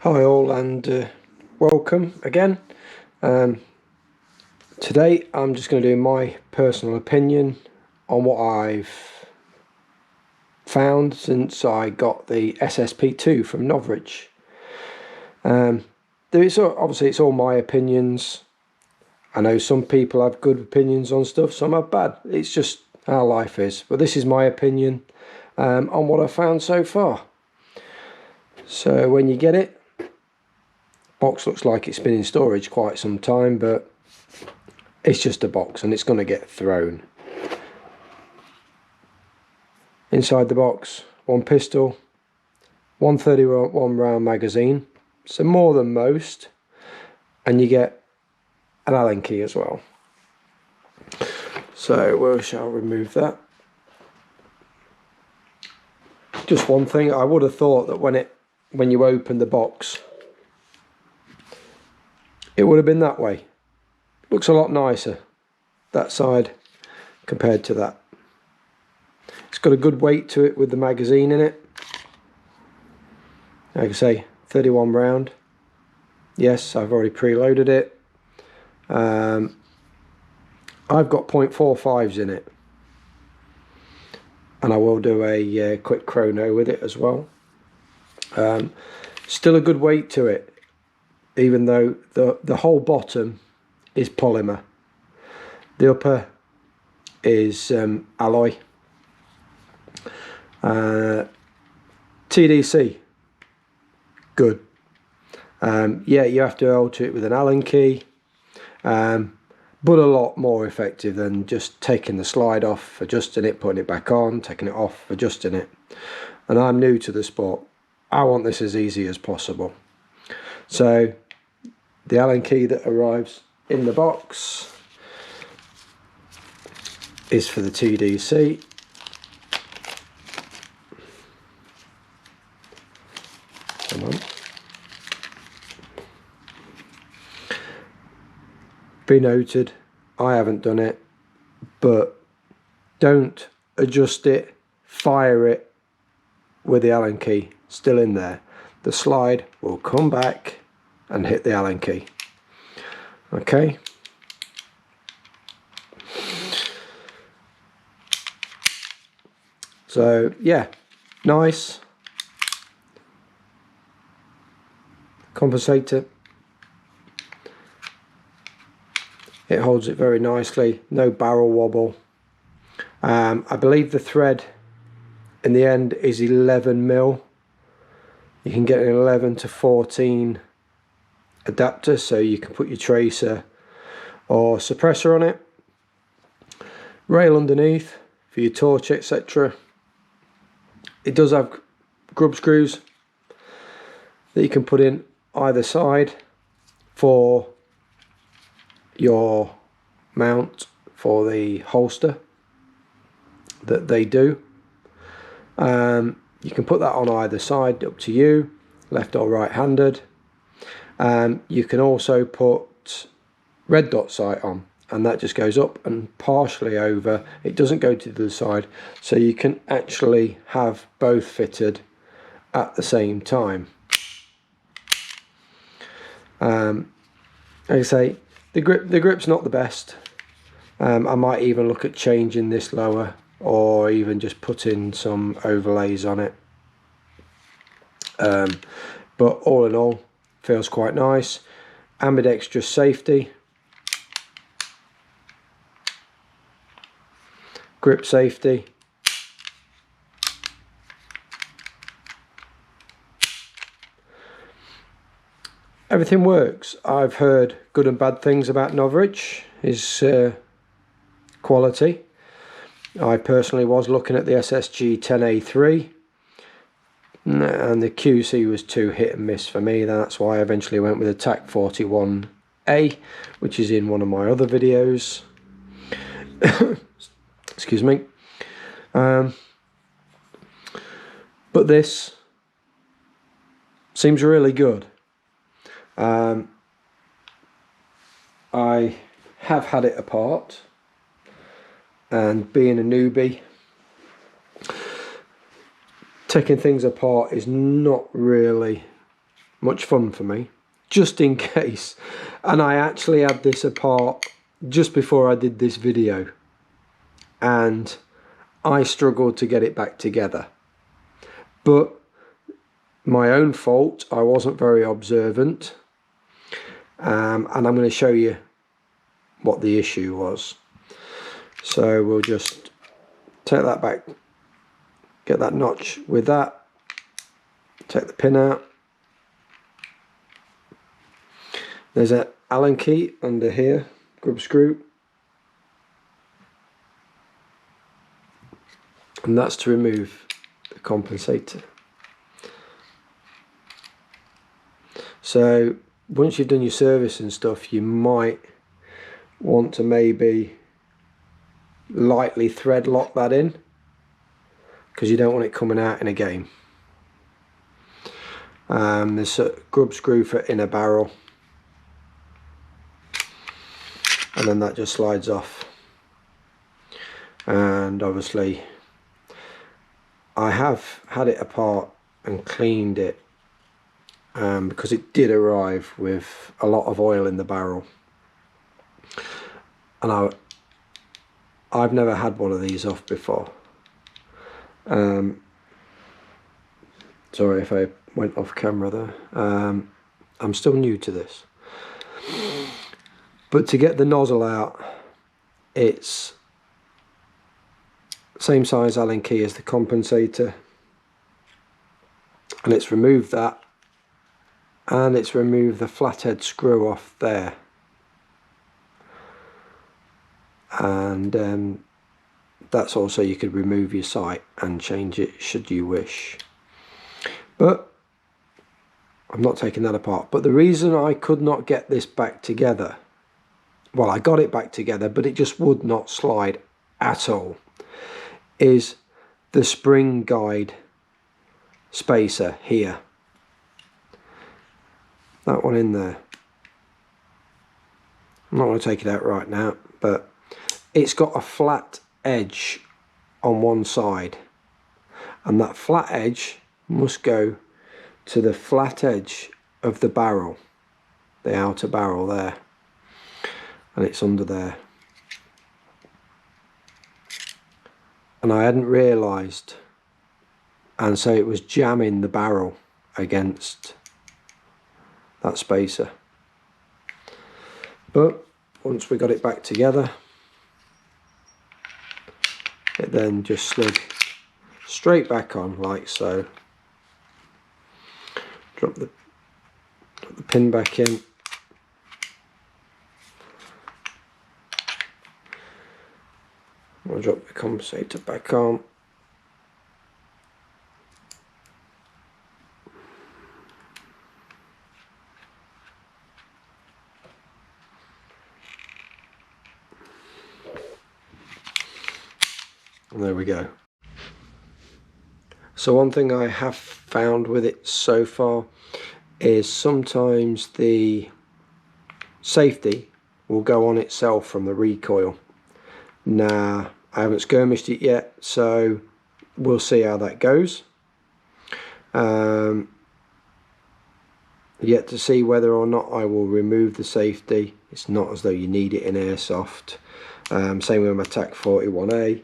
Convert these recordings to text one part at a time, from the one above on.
Hi all, and welcome again. Today I'm just going to do my personal opinion on what I've found since I got the SSP2 from NOVRITSCH. Obviously it's all my opinions. I know some people have good opinions on stuff, some have bad. It's just how life is. But this is my opinion on what I've found so far. So when you get it, box looks like it's been in storage quite some time, but it's just a box and it's going to get thrown. Inside the box, one pistol, 131 round magazine, so more than most, and you get an Allen key as well. So we shall remove that. Just one thing, I would have thought that when you open the box, it would have been that way. Looks a lot nicer, that side, compared to that. It's got a good weight to it with the magazine in it. Like I say, 31 round. Yes, I've already preloaded it. I've got .45s in it. And I will do a quick chrono with it as well. Still a good weight to it, even though the whole bottom is polymer. The upper is alloy. TDC, good. Yeah, you have to alter it with an Allen key, but a lot more effective than just taking the slide off, adjusting it, putting it back on, taking it off, adjusting it. And I'm new to the sport. I want this as easy as possible. So the Allen key that arrives in the box is for the TDC. Come on. Be noted, I haven't done it, but don't adjust it, fire it with the Allen key still in there. The slide will come back and hit the Allen key. Okay. So yeah, nice. Compensator. It holds it very nicely. No barrel wobble. I believe the thread in the end is 11mm. You can get an 11 to 14 adapter, so you can put your tracer or suppressor on it. Rail underneath for your torch, etc. It does have grub screws that you can put in either side for your mount for the holster that they do. You can put that on either side, up to you, left or right handed. You can also put red dot sight on, and that just goes up and partially over. It doesn't go to the other side, so you can actually have both fitted at the same time. Like I say, the grip's not the best. I might even look at changing this lower, or even just putting some overlays on it. But all in all, feels quite nice. Ambidextrous safety, grip safety. Everything works. I've heard good and bad things about NOVRITSCH, his quality. I personally was looking at the SSG 10A3, and the QC was too hit and miss for me. That's why I eventually went with the TAC 41A, which is in one of my other videos. Excuse me. But this seems really good. I have had it apart, and being a newbie, taking things apart is not really much fun for me, just in case. And I actually had this apart just before I did this video, and I struggled to get it back together. But my own fault, I wasn't very observant, and I'm going to show you what the issue was. So we'll just take that back, get that notch with that, take the pin out. There's an Allen key under here, grub screw, and that's to remove the compensator. So once you've done your service and stuff, you might want to maybe lightly thread lock that in, because you don't want it coming out in a game. There's a grub screw for inner barrel, and then that just slides off. And obviously I have had it apart and cleaned it, because it did arrive with a lot of oil in the barrel, and I've never had one of these off before. Sorry if I went off camera there. I'm still new to this, but to get the nozzle out, it's same size Allen key as the compensator, and it's removed that, and it's removed the flathead screw off there, and that's also, you could remove your sight and change it should you wish, but I'm not taking that apart. But the reason I could not get this back together, well, I got it back together, but it just would not slide at all, is the spring guide spacer here. That one in there. I'm not going to take it out right now, but it's got a flat edge on one side, and that flat edge must go to the flat edge of the barrel, the outer barrel there, and it's under there. And I hadn't realised, and so it was jamming the barrel against that spacer. But once we got it back together, it then just slid straight back on like so. Drop the pin back in. I'll drop the compensator back on. And there we go. So one thing I have found with it so far is sometimes the safety will go on itself from the recoil. Now, I haven't skirmished it yet, so we'll see how that goes. Yet to see whether or not I will remove the safety. It's not as though you need it in airsoft. Same with my TAC 41A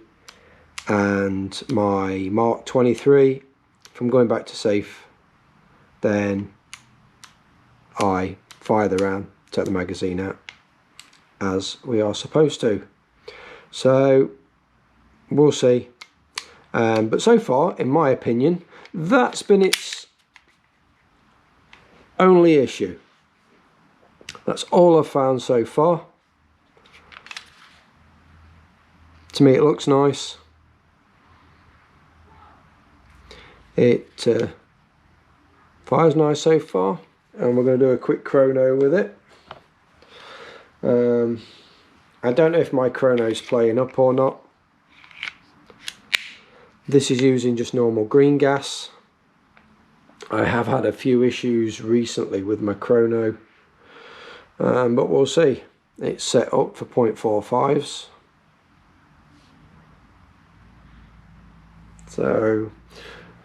and my Mark 23. If I'm going back to safe, then I fire the round, take the magazine out, as we are supposed to. So we'll see. But so far, in my opinion, that's been its only issue. That's all I've found so far. To me, it looks nice. It fires nice so far, and we're going to do a quick chrono with it. I don't know if my chrono is playing up or not. This is using just normal green gas. I have had a few issues recently with my chrono, but we'll see. It's set up for 0.45s. So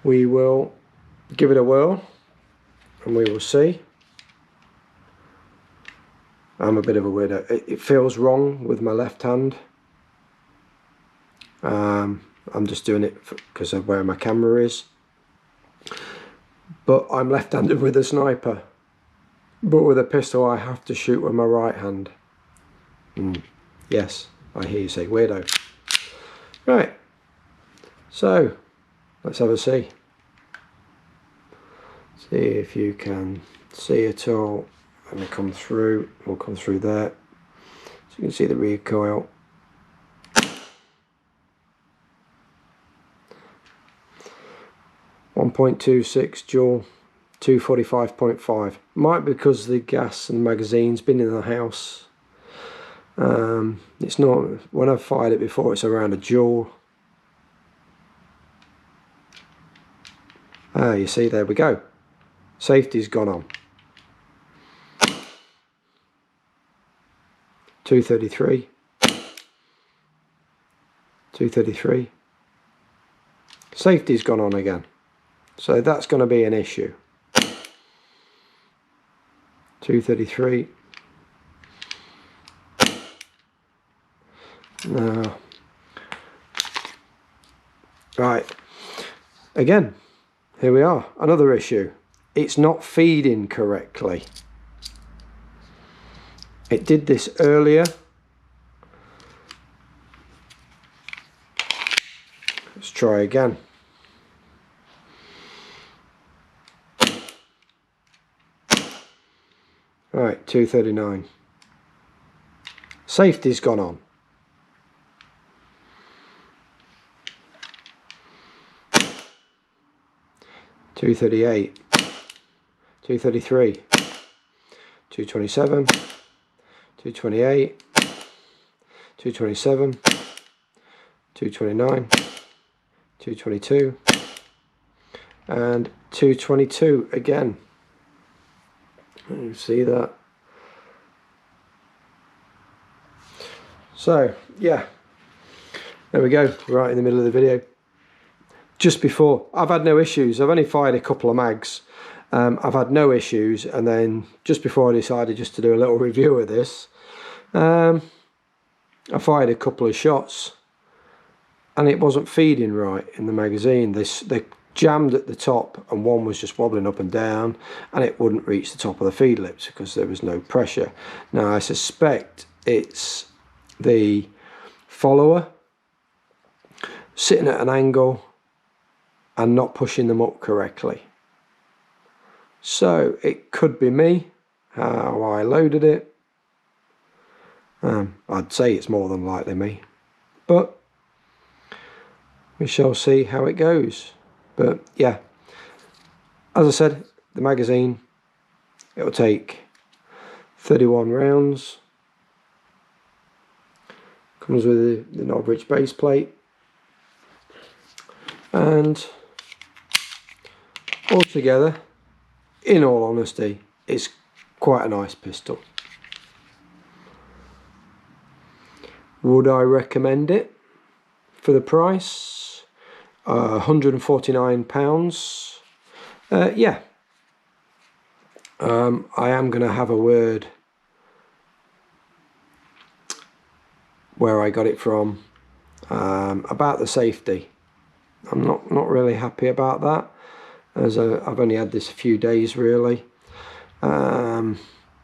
we will give it a whirl and we will see. I'm a bit of a weirdo. It feels wrong with my left hand. I'm just doing it because of where my camera is. But I'm left-handed with a sniper. But with a pistol I have to shoot with my right hand. Yes, I hear you say weirdo. Right, so let's have a see. See if you can see it all. And come through, we'll come through there. So you can see the recoil. .26 dual, 245.5. Might be because the gas and magazine's been in the house. It's not, when I've fired it before, it's around a joule. Ah, you see, there we go. Safety's gone on. 233. 233. Safety's gone on again. So that's going to be an issue. 233. No. Right. Again, here we are. Another issue. It's not feeding correctly. It did this earlier. Let's try again. Right, 239. Safety's gone on. 238. 233. 227. 228. 227. 229. 222. And 222 again. You see that? So yeah, there we go, right in the middle of the video. Just before, I've had no issues. I've only fired a couple of mags. I've had no issues, and then just before I decided just to do a little review of this, I fired a couple of shots and it wasn't feeding right in the magazine. They jammed at the top, and one was just wobbling up and down, and it wouldn't reach the top of the feed lips because there was no pressure. Now I suspect it's the follower sitting at an angle and not pushing them up correctly. So it could be me, how I loaded it. I'd say it's more than likely me, but we shall see how it goes. But yeah, as I said, the magazine, it'll take 31 rounds. Comes with the NOVRITSCH base plate, and altogether, in all honesty, it's quite a nice pistol. Would I recommend it for the price? £149. Yeah. I am going to have a word where I got it from, about the safety. I'm not really happy about that, as I've only had this a few days really. So I'm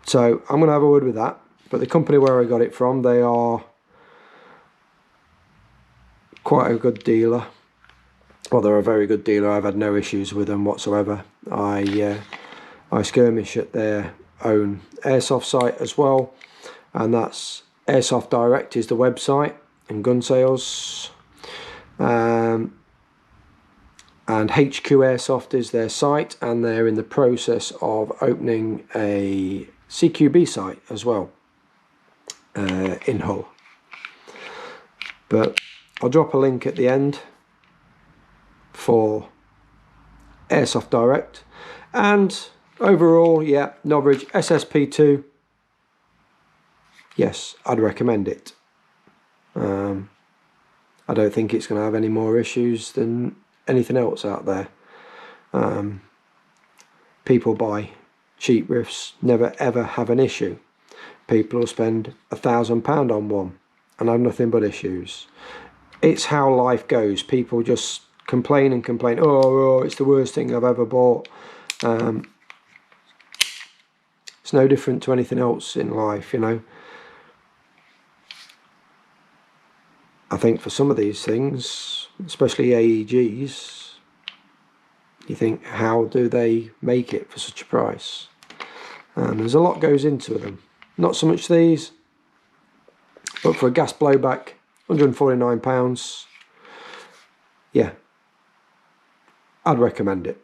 going to have a word with that. But the company where I got it from, they are quite a good dealer. Well, they're a very good dealer. I've had no issues with them whatsoever. I skirmish at their own airsoft site as well, and that's Airsoft Direct is the website, and gun sales, and HQ Airsoft is their site, and they're in the process of opening a CQB site as well in Hull. But I'll drop a link at the end for Airsoft Direct. And overall, yeah, NOVRITSCH SSP2, yes, I'd recommend it. I don't think it's going to have any more issues than anything else out there. people buy cheap riffs never ever have an issue. People will spend £1,000 on one and have nothing but issues. It's how life goes. People just complain and complain. Oh, it's the worst thing I've ever bought. It's no different to anything else in life, you know. I think for some of these things, especially AEGs, you think, how do they make it for such a price? There's a lot goes into them. Not so much these, but for a gas blowback, £149, yeah, I'd recommend it.